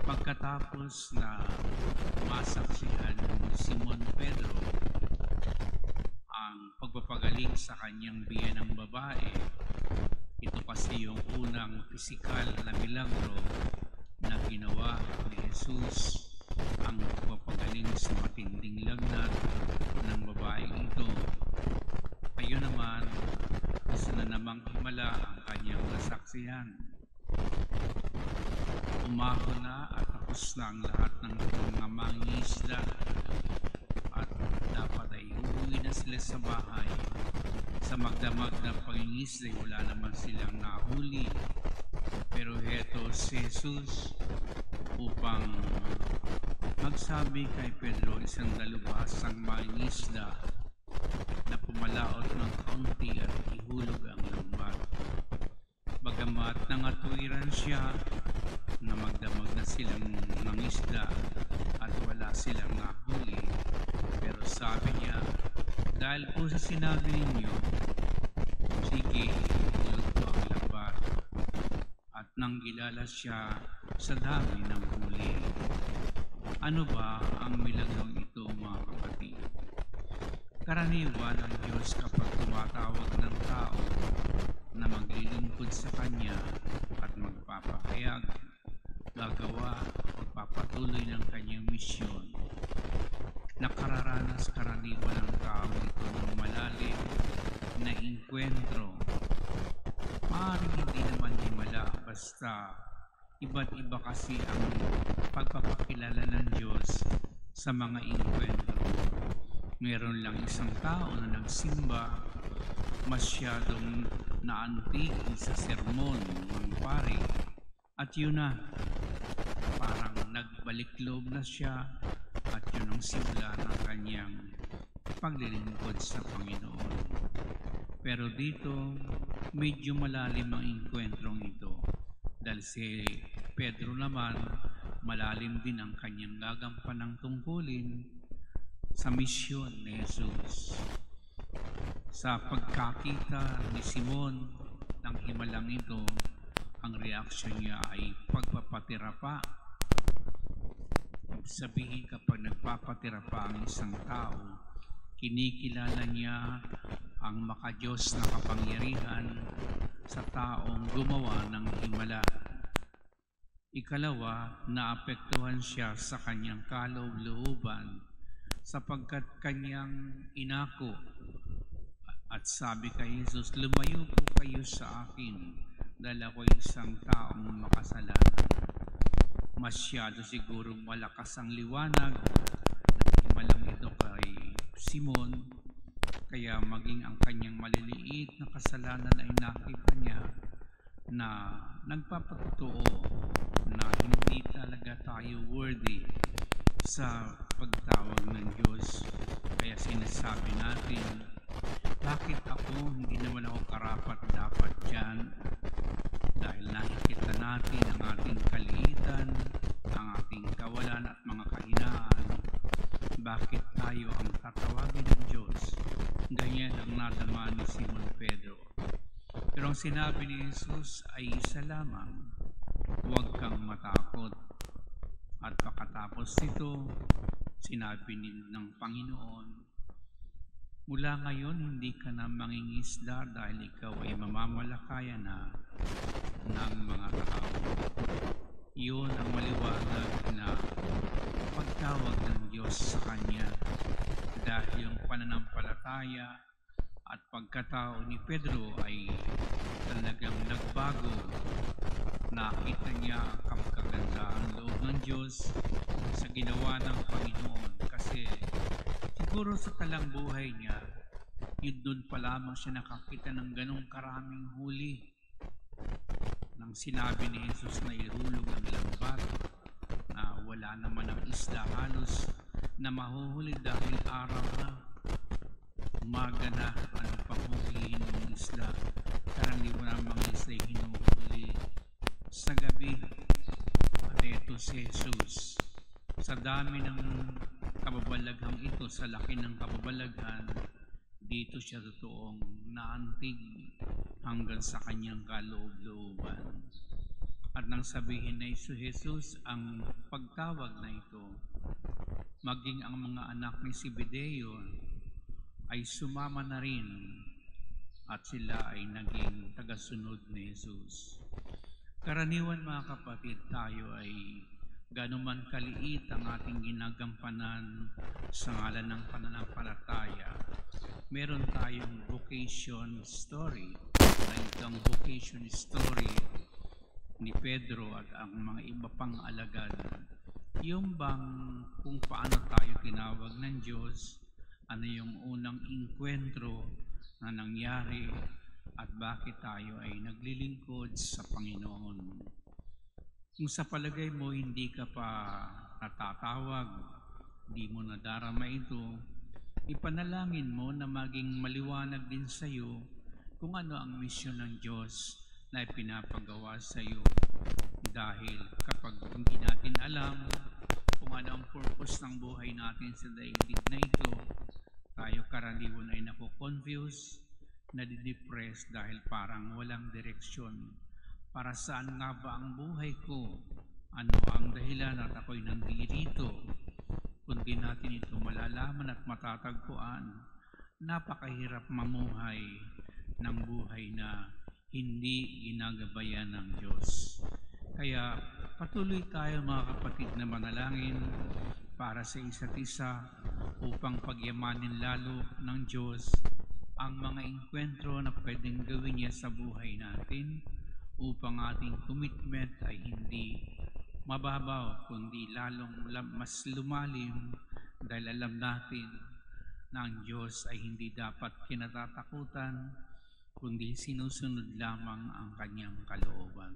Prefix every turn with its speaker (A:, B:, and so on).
A: Pagkatapos na masaksihan ni Simon Pedro ang pagpapagaling sa kanyang biyenang babae, ito kasi yung unang pisikal na milagro na ginawa ni Jesus, ang pagpapagaling sa matinding lagnat ng babaeng ito. Ayun naman, isa na namang himala ang kanyang nasaksihan. Umahon na at tapos na ang lahat ng mga mangingisda at dapat ay uuwi na sila sa bahay. Sa magdamag na pangingisda, wala naman silang nahuli. Pero heto si Jesus upang magsabi kay Pedro, isang dalubhasang mangingisda na pumalaot ng kaunti at ihulog ang lambat. Bagamat nangatwiran siya na magdamag na silang mangisda at wala silang nahuli, pero sabi niya, dahil po sa sinabi ninyo, sige, ihulog ko ang lambat. At nang gilala siya sa dami ng huli. Ano ba ang milagrong ito, mga kapatid? Karaniwan ang Diyos kapag tumatawag ng tao na maglilingkod sa Kanya at magpapahayag, gagawa o papatuloy ng Kanyang misyon. Nakararanas karaniwan ang tao ito ng malalim na inkwentro. Maaaring hindi naman himala, basta iba't iba kasi ang pagpapakilala ng Diyos sa mga inkwentro. Meron lang isang tao na nagsimba, masyadong naantig sa sermon ng pari, at yun na, parang nagbalik loob na siya, at yun ang simula ng kanyang paglilingkod sa Panginoon. Pero dito, medyo malalim ang inkwentrong ito, dahil si Pedro naman, malalim din ang kanyang gagampanang tungkulin sa misyon ni Jesus. Sa pagkakita ni Simon ng himalang ito, ang reaksyon niya ay pagpapatira pa. Ibig sabihin, kapag nagpapatira pa ang isang tao, kinikilala niya ang makadiyos na kapangyarihan sa taong gumawa ng himala. Ikalawa, naapektuhan siya sa kanyang kaloob-looban sapagkat kanyang inako at sabi kay Jesus, lumayo po kayo sa akin dahil ako isang taong makasalanan. Masyado siguro malakas ang liwanag ng himalang ito kay Simon, kaya maging ang kanyang maliliit na kasalanan ay nakita niya na nagpapatotoo na hindi talaga tayo worthy sa pagtawag ng Diyos. Kaya sinasabi natin, bakit ako? Hindi naman ako karapat dapat dyan. Dahil nakikita natin ang ating kaliitan, ang ating kawalan at mga kahinaan. Bakit tayo ang tatawagin ng Diyos? Ganyan ang nadama ni Simon Pedro. Pero ang sinabi ni Jesus ay isa lamang, huwag kang matakot. At pagkatapos nito, sinabi ng Panginoon, mula ngayon hindi ka na mangingisda dahil ikaw ay mamamalakayan na ng mga tao. Iyon ang maliwanag na pagtawag ng Diyos sa Kanya, dahil yung pananampalataya at pagkatao ni Pedro ay talagang nagbago. Nakita niya ang kagandaang loob ng Diyos sa ginawa ng Panginoon, kasi siguro sa talang buhay niya, yun doon pa lamang siya nakakita ng ganong karaming huli. Nang sinabi ni Jesus na ihulog ang lambat, na wala naman ang isda halos na mahuhuli dahil araw na, umaga na, ano pang hulihin ng isda, karaniwan ang mga isda hinuhuli sa gabi. At ito si Jesus, sa dami ng kababalaghang ito, sa laki ng kababalaghan, dito siya totoong naantig hanggang sa kanyang kaloob-looban. At nang sabihin na si Jesus ang pagtawag na ito, maging ang mga anak ni Zebedeo ay sumama na rin at sila ay naging tagasunod ni Jesus. Karaniwan mga kapatid, tayo ay ganuman kaliit ang ating ginagampanan sa ngalan ng pananampalataya. Meron tayong vocation story, na itong vocation story ni Pedro at ang mga iba pang alagad. Yung bang kung paano tayo tinawag ng Diyos, ano yung unang inkwentro na nangyari at bakit tayo ay naglilingkod sa Panginoon. Kung sa palagay mo hindi ka pa natatawag, di mo nadarama ito, ipanalangin mo na maging maliwanag din sa iyo kung ano ang misyon ng Diyos na ipinapagawa sa iyo. Dahil kapag hindi natin alam kung ano ang purpose ng buhay natin sa daigdig na ito, tayo karaniwan ay naku-confuse, nadidepress dahil parang walang direksyon. Para saan nga ba ang buhay ko? Ano ang dahilan at ako'y nandito? Kung di natin ito malalaman at matatagpuan, napakahirap mamuhay ng buhay na hindi ginagabayan ng Diyos. Kaya patuloy tayo mga kapatid na manalangin para sa isa't isa upang pagyamanin lalo ng Diyos ang mga enkwentro na pwedeng gawin niya sa buhay natin upang ating commitment ay hindi mababaw kundi lalong mas lumalim dahil alam natin na ang Diyos ay hindi dapat kinatatakutan kundi sinusunod lamang ang kanyang kalooban.